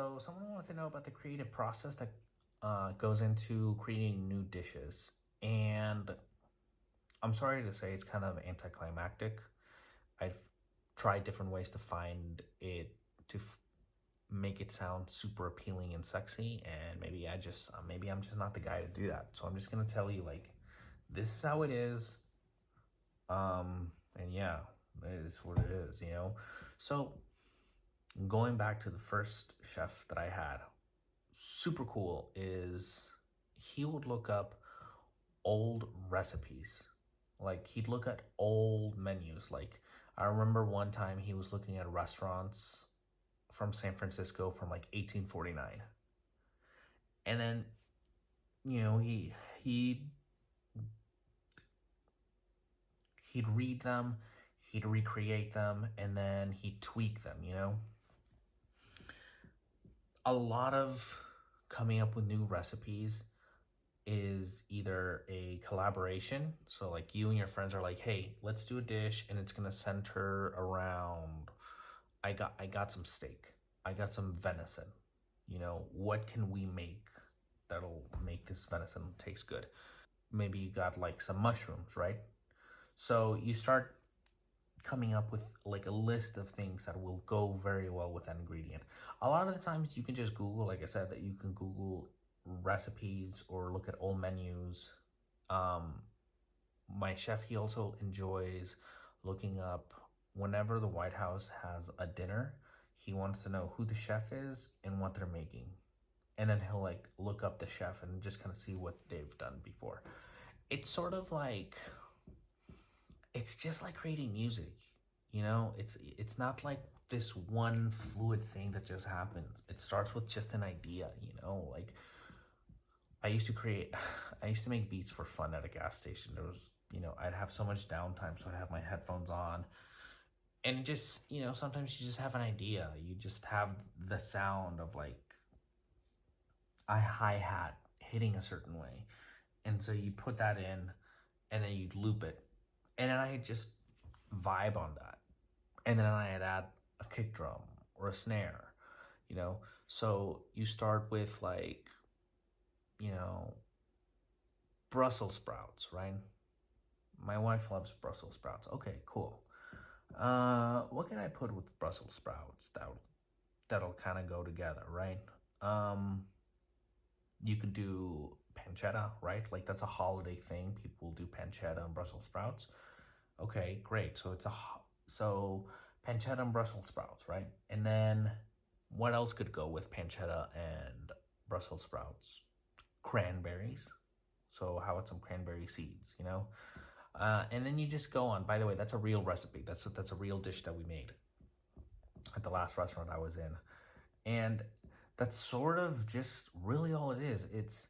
So someone wants to know about the creative process that goes into creating new dishes. And I'm sorry to say it's kind of anticlimactic. I've tried different ways to find it to make it sound super appealing and sexy, and maybe I'm just not the guy to do that. So I'm just gonna tell you, like, this is how it is. And yeah, it is what it is, you know. So going back to the first chef that I had, super cool, is he would look up old recipes. Like, he'd look at old menus. Like, I remember one time he was looking at restaurants from San Francisco from like 1849. And then, he'd read them, he'd recreate them, and then he'd tweak them, you know? A lot of coming up with new recipes is either a collaboration. So like you and your friends are like, hey, let's do a dish and it's gonna center around I got some steak. I got some venison. You know, what can we make that'll make this venison taste good? Maybe you got like some mushrooms, right? So you start coming up with like a list of things that will go very well with that ingredient. A lot of the times you can just Google, like I said, that you can Google recipes or look at old menus. My chef, he also enjoys looking up whenever the White House has a dinner, he wants to know who the chef is and what they're making. And then he'll like look up the chef and just kind of see what they've done before. It's sort of like, it's just like creating music, you know? It's not like this one fluid thing that just happens. It starts with just an idea, you know? Like, I used to make beats for fun at a gas station. There was, I'd have so much downtime, so I'd have my headphones on. And just, sometimes you just have an idea. You just have the sound of like a hi-hat hitting a certain way. And so you put that in and then you loop it. And then I just vibe on that. And then I'd add a kick drum or a snare, you know? So you start with like, Brussels sprouts, right? My wife loves Brussels sprouts. Okay, cool. What can I put with Brussels sprouts that'll kind of go together, right? You could do pancetta, right? Like, that's a holiday thing. People do pancetta and Brussels sprouts. Okay, great. So pancetta and Brussels sprouts, right? And then what else could go with pancetta and Brussels sprouts? Cranberries. So how about some cranberry seeds, you know? And then you just go on. By the way, that's a real recipe. That's a real dish that we made at the last restaurant I was in. And that's sort of just really all it is. It's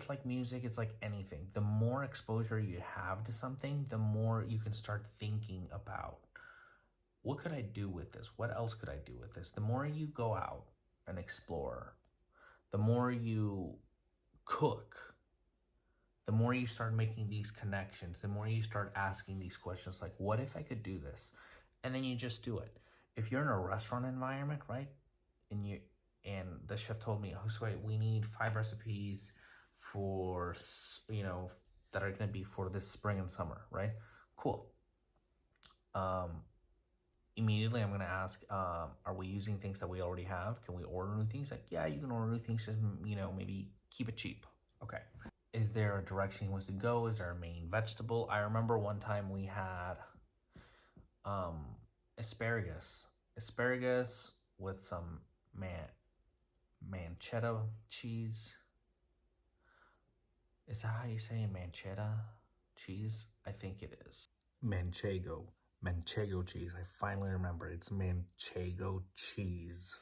like music, it's like anything. The more exposure you have to something, the more you can start thinking about, what could I do with this? What else could I do with this? The more you go out and explore, the more you cook, the more you start making these connections, the more you start asking these questions like, what if I could do this? And then you just do it. If you're in a restaurant environment, right? And the chef told me, oh, so we need 5 recipes for, that are going to be for this spring and summer, right? Cool. Immediately I'm going to ask, are we using things that we already have? Can we order new things? Like, yeah, you can order new things, just, maybe keep it cheap. Okay. Is there a direction he wants to go? Is there a main vegetable? I remember one time we had asparagus with some manchetta cheese. Is that how you say manchetta cheese? I think it is. Manchego cheese. I finally remember. It's manchego cheese.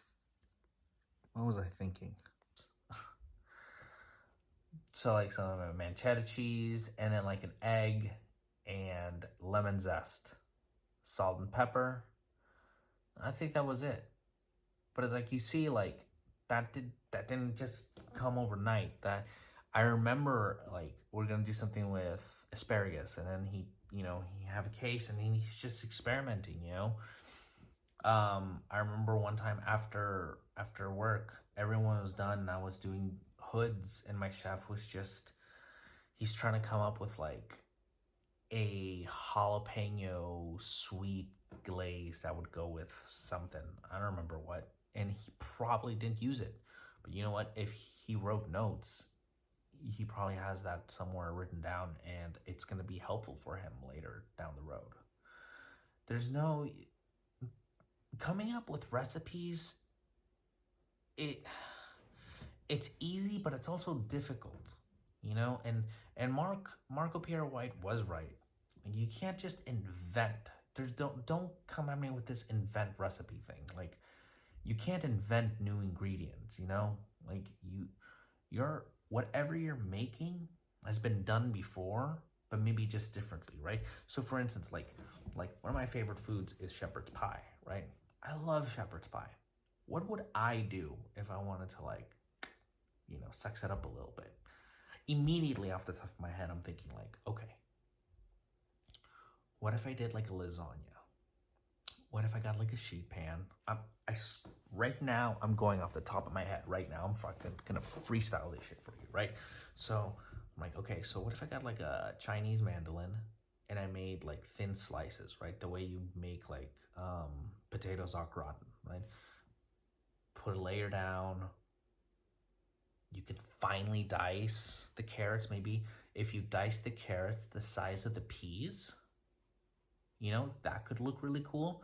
What was I thinking? So like some manchetta cheese, and then like an egg and lemon zest, salt and pepper. I think that was it. But it's like, you see, like, that didn't just come overnight. That I remember, like, we're gonna do something with asparagus, and then he have a case, and he's just experimenting, I remember one time after work, everyone was done and I was doing hoods and my chef was just he's trying to come up with like a jalapeno sweet glaze that would go with something. I don't remember what. And he probably didn't use it. But you know what? If he wrote notes, he probably has that somewhere written down and it's going to be helpful for him later down the road. There's no coming up with recipes. It's easy, but it's also difficult, you know. And Marco Pierre White was right. You can't just invent. There's don't come at me with this invent recipe thing. Like you can't invent new ingredients, you know. Like you're whatever you're making has been done before, but maybe just differently, right? So for instance, like one of my favorite foods is shepherd's pie, right? I love shepherd's pie. What would I do if I wanted to like, you know, sex it up a little bit? Immediately off the top of my head, I'm thinking like, okay, what if I did like a lasagna? What if I got like a sheet pan? Right now, I'm going off the top of my head. Right now, I'm fucking gonna freestyle this shit for you, right? So I'm like, okay, so what if I got like a Chinese mandolin and I made like thin slices, right? The way you make like potatoes au gratin, right? Put a layer down. You can finely dice the carrots. Maybe if you dice the carrots the size of the peas, you know, that could look really cool.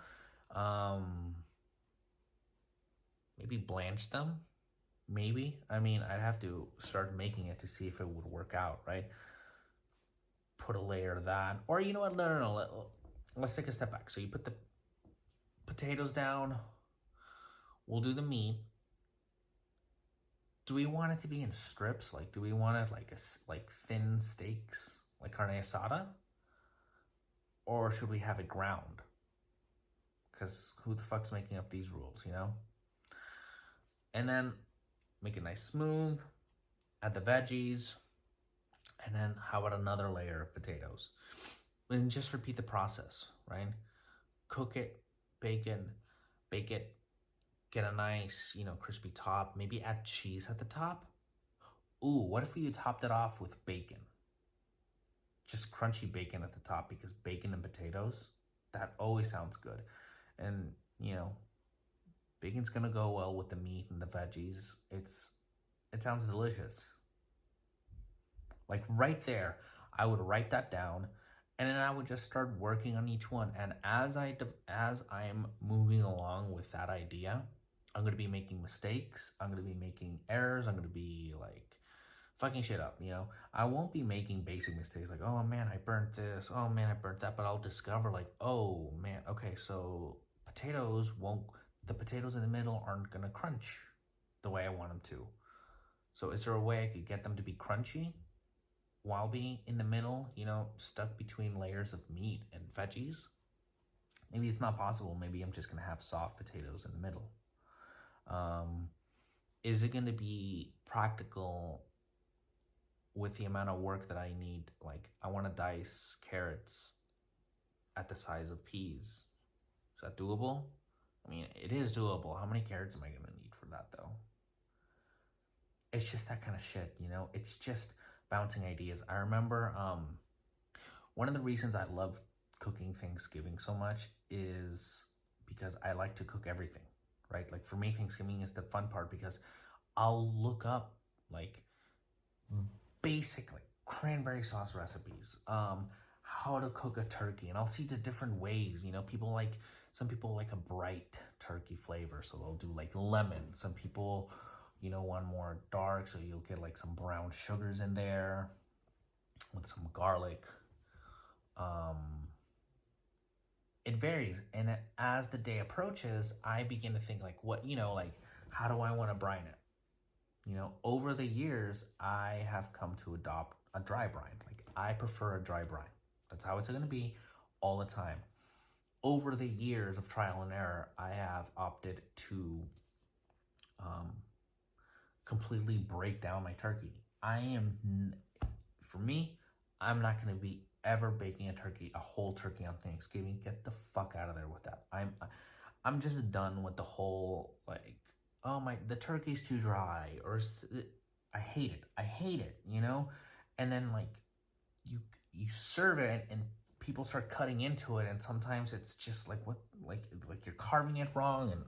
Maybe blanch them. Maybe. I mean, I'd have to start making it to see if it would work out, right? Put a layer of that. Or you know what? No. Let's take a step back. So you put the potatoes down. We'll do the meat. Do we want it to be in strips? Like, do we want it like thin steaks, like carne asada? Or should we have it ground? Because who the fuck's making up these rules, you know? And then make it nice smooth, add the veggies, and then how about another layer of potatoes? And just repeat the process, right? Cook it, bake it, get a nice, you know, crispy top, maybe add cheese at the top. Ooh, what if you topped it off with bacon? Just crunchy bacon at the top, because bacon and potatoes, that always sounds good. And, you know, bacon's gonna go well with the meat and the veggies. It sounds delicious. Like right there, I would write that down, and then I would just start working on each one. And as I'm moving along with that idea, I'm gonna be making mistakes. I'm gonna be making errors. I'm gonna be like fucking shit up, you know? I won't be making basic mistakes like, oh man, I burnt this. Oh man, I burnt that. But I'll discover like, oh man, okay, so the potatoes in the middle aren't gonna crunch the way I want them to. So is there a way I could get them to be crunchy while being in the middle, you know, stuck between layers of meat and veggies? Maybe it's not possible. Maybe I'm just gonna have soft potatoes in the middle. Is it gonna be practical with the amount of work that I need? Like, I want to dice carrots at the size of peas. Is that doable? I mean, it is doable. How many carrots am I going to need for that, though? It's just that kind of shit, you know? It's just bouncing ideas. I remember one of the reasons I love cooking Thanksgiving so much is because I like to cook everything, right? Like, for me, Thanksgiving is the fun part because I'll look up, like, basically cranberry sauce recipes, how to cook a turkey, and I'll see the different ways, you know. Some people like a bright turkey flavor, so they'll do like lemon. Some people, you know, want more dark, so you'll get like some brown sugars in there with some garlic. It varies, and as the day approaches, I begin to think like, what, you know, like, how do I want to brine it? You know, over the years, I have come to adopt a dry brine. Like, I prefer a dry brine. That's how it's going to be all the time. Over the years of trial and error, I have opted to completely break down my turkey. For me, I'm not going to be ever baking a whole turkey on Thanksgiving. Get the fuck out of there with that. I'm just done with the whole like, oh my, the turkey's too dry, or I hate it. I hate it, you know? And then like you you serve it and people start cutting into it, and sometimes it's just like what, like you're carving it wrong, and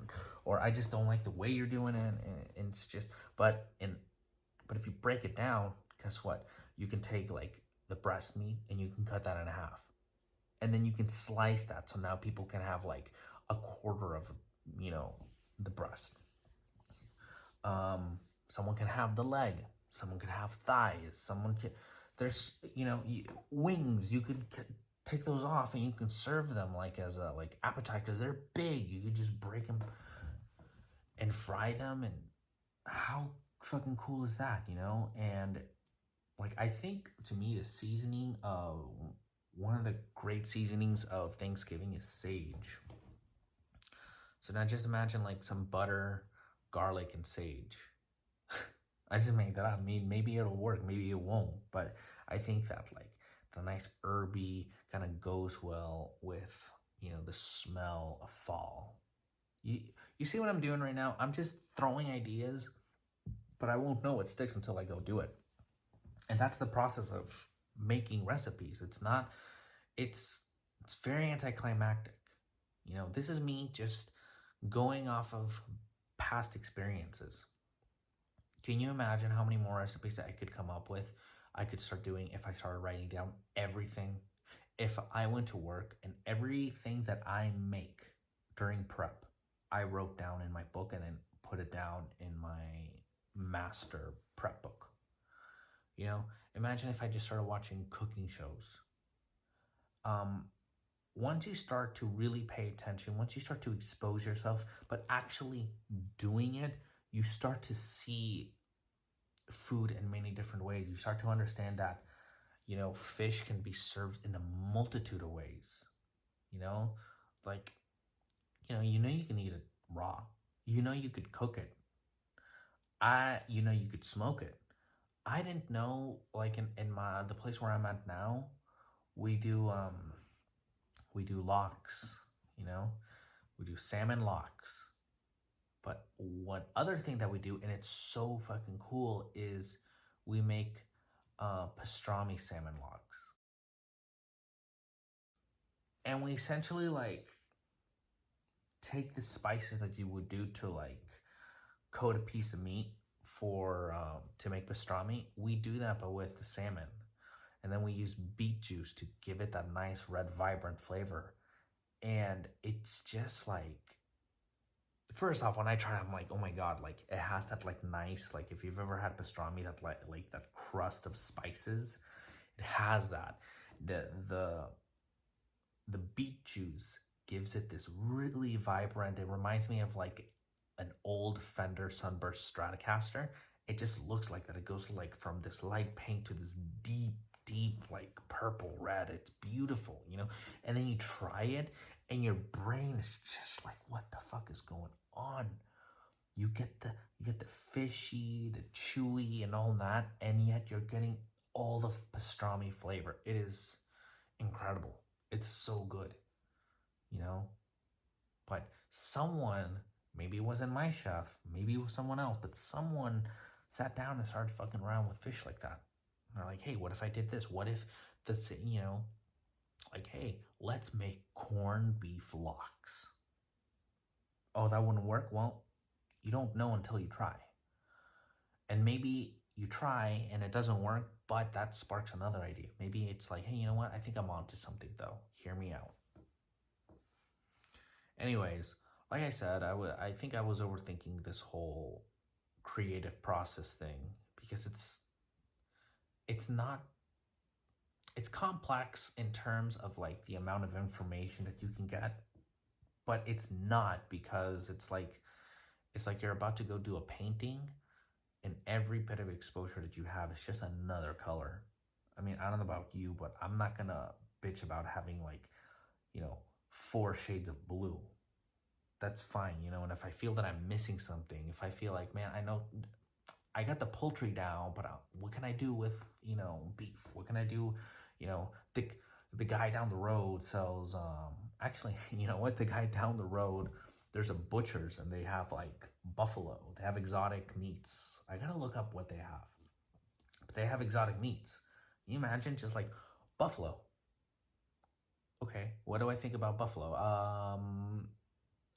or I just don't like the way you're doing it, and it's just, but if you break it down, guess what? You can take like the breast meat and you can cut that in half, and then you can slice that, so now people can have like a quarter of, you know, the breast. Someone can have the leg, someone could have thighs, someone can, there's, you know, wings, you could take those off and you can serve them like as a like appetizers. They're big, you could just break them and fry them, and how fucking cool is that, you know? And like, I think to me the seasoning of one of the great seasonings of Thanksgiving is sage. So now just imagine like some butter, garlic, and sage. I just made that up. Maybe it'll work, maybe it won't. But I think that like the nice herby kind of goes well with, you know, the smell of fall. You see what I'm doing right now? I'm just throwing ideas, but I won't know what sticks until I go do it. And that's the process of making recipes. It's very anticlimactic. You know, this is me just going off of past experiences. Can you imagine how many more recipes that I could come up with? I could start doing if I started writing down everything. If I went to work and everything that I make during prep, I wrote down in my book and then put it down in my master prep book. You know, imagine if I just started watching cooking shows. Um, Once you start to really pay attention, once you start to expose yourself, but actually doing it, you start to see food in many different ways. You start to understand that, you know, fish can be served in a multitude of ways. You know, like, you know, you can eat it raw. You know, you could cook it. You know, you could smoke it. I didn't know, like in my the place where I'm at now, we do lox, you know, we do salmon lox. But one other thing that we do, and it's so fucking cool, is we make pastrami salmon lox. And we essentially like take the spices that you would do to like coat a piece of meat for to make pastrami. We do that, but with the salmon, and then we use beet juice to give it that nice red, vibrant flavor. And it's just like, first off, when I try it, I'm like, oh my god, like it has that like nice, like if you've ever had pastrami, that like that crust of spices, it has that. The beet juice gives it this really vibrant. It reminds me of like an old Fender Sunburst Stratocaster. It just looks like that. It goes like from this light pink to this deep like purple red. It's beautiful, you know. And then you try it, and your brain is just like, what the fuck is going on? You get the fishy, the chewy, and all that, and yet you're getting all the pastrami flavor. It is incredible. It's so good, you know. But someone, maybe it wasn't my chef, maybe it was someone else, but someone sat down and started fucking around with fish like that. And they're like, hey, what if I did this? What if that's, you know, like, hey, let's make corned beef lox. Oh, that wouldn't work? Well, you don't know until you try. And maybe you try and it doesn't work, but that sparks another idea. Maybe it's like, hey, you know what? I think I'm onto something though. Hear me out. Anyways, like I said, I think I was overthinking this whole creative process thing, because it's not, it's complex in terms of like the amount of information that you can get, but it's not, because it's like you're about to go do a painting, and every bit of exposure that you have is just another color. I mean, I don't know about you, but I'm not gonna bitch about having like, you know, 4 shades of blue. That's fine, you know. And if I feel that I'm missing something, if I feel like, man, I know I got the poultry down, but what can I do with, you know, beef? What can I do? You know, the guy down the road sells. Actually, you know what? The guy down the road there's a butcher's and they have like buffalo. They have exotic meats. I gotta look up what they have. But they have exotic meats. Can you imagine just like buffalo? Okay, what do I think about buffalo?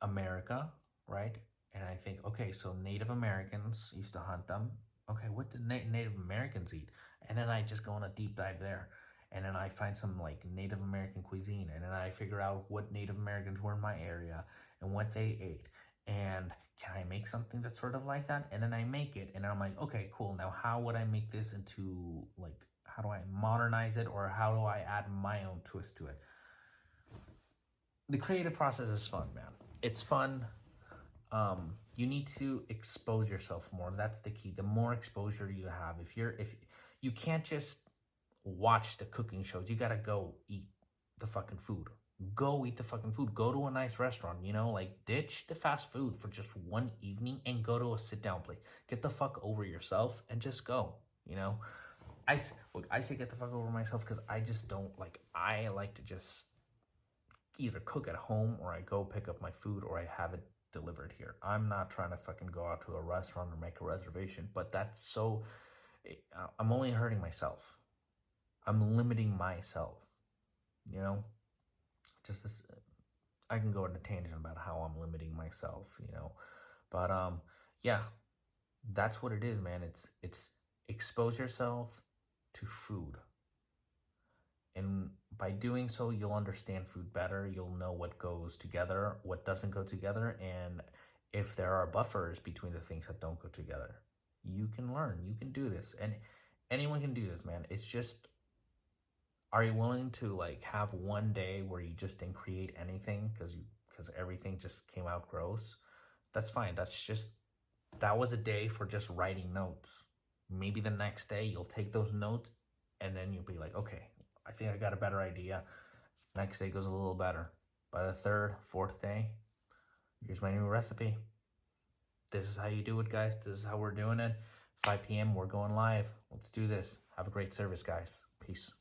America, right? And I think, okay, so Native Americans used to hunt them. Okay, what did Native Americans eat? And then I just go on a deep dive there. And then I find some like Native American cuisine. And then I figure out what Native Americans were in my area and what they ate. And can I make something that's sort of like that? And then I make it. And then I'm like, okay, cool. Now, how would I make this into like, how do I modernize it, or how do I add my own twist to it? The creative process is fun, man. It's fun. You need to expose yourself more. That's the key. The more exposure you have, if you can't just watch the cooking shows, you gotta go eat the fucking food. Go eat the fucking food. Go to a nice restaurant, like ditch the fast food for just one evening and go to a sit down place. Get the fuck over yourself and just go, I say get the fuck over myself because I just don't I like to just either cook at home or I go pick up my food or I have it delivered here. I'm not trying to fucking go out to a restaurant or make a reservation, but I'm only hurting myself. I'm limiting myself, just this, I can go on a tangent about how I'm limiting myself, but yeah, that's what it is, man. It's expose yourself to food. And by doing so, you'll understand food better. You'll know what goes together, what doesn't go together, and if there are buffers between the things that don't go together. You can learn. You can do this. And anyone can do this, man. It's just, are you willing to have one day where you just didn't create anything because everything just came out gross? That's fine. That was a day for just writing notes. Maybe the next day you'll take those notes and then you'll be like, okay, I think I got a better idea. Next day goes a little better. By the third, fourth day, here's my new recipe. This is how you do it, guys. This is how we're doing it. 5 p.m. We're going live. Let's do this. Have a great service, guys. Peace.